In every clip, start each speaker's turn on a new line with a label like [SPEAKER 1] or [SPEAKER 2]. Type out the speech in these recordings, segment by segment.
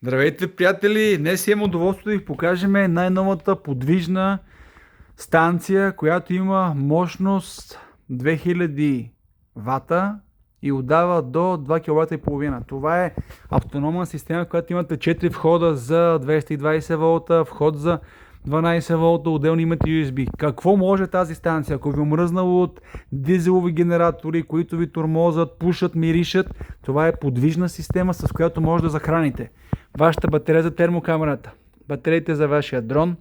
[SPEAKER 1] Здравейте, приятели! Днес имам удоволствие да ви покажем най-новата подвижна станция, която има мощност 2000 вата и отдава до 2 кВт и половина. Това е автономна система, в която имате 4 входа за 220 волта, вход за 12 волта, отделно имате USB. Какво може тази станция? Ако ви омръзнало от дизелови генератори, които ви тормозят, пушат, миришат, това е подвижна система, с която може да захраните вашата батерия за термокамерата, батериите за вашия дрон,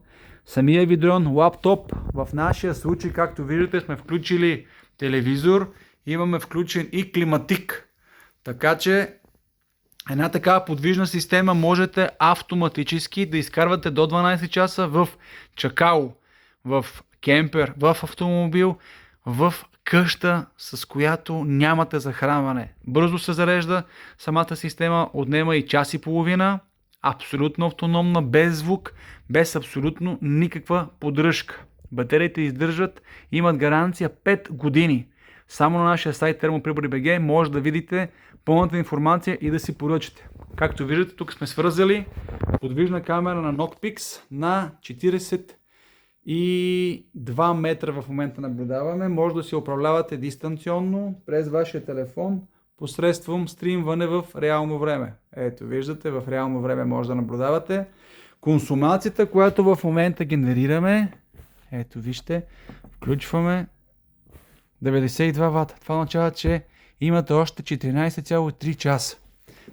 [SPEAKER 1] самия ви дрон, лаптоп. В нашия случай, както виждате, сме включили телевизор, имаме включен и климатик. Така че една такава подвижна система можете автоматически да изкарвате до 12 часа в чакало, в кемпер, в автомобил, в къща, с която нямате захранване. Бързо се зарежда самата система, отнема и час и половина, абсолютно автономна, без звук, без абсолютно никаква поддръжка. Батериите издържат, имат гаранция 5 години. Само на нашия сайт thermopribor.bg може да видите пълната информация и да си поръчате. Както виждате, тук сме свързали подвижна камера на Noctpix на 42 метра в момента наблюдаваме. Може да си управлявате дистанционно през вашия телефон посредством стримване в реално време. Ето, виждате, в реално време може да наблюдавате консумацията, която в момента генерираме. Ето, вижте, включваме 92 вата. Това означава, че имате още 14,3 часа.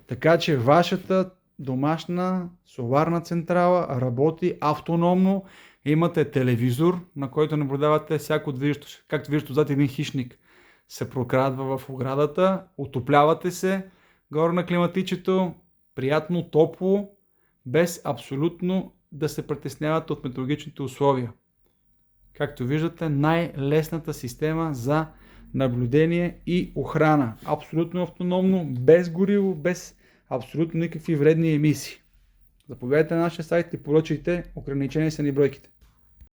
[SPEAKER 1] Така че вашата домашна соларна централа работи автономно. Имате телевизор, на който наблюдавате всяко движещо. Както виждате, зад един хищник се прокрадва в оградата. Отоплявате се горе на климатичето. Приятно, топло, без абсолютно да се притеснявате от метеорологичните условия. Както виждате, най-лесната система за наблюдение и охрана. Абсолютно автономно, без гориво, без абсолютно никакви вредни емисии. Заповядайте на нашия сайт и поръчайте, ограничени са ни бройките.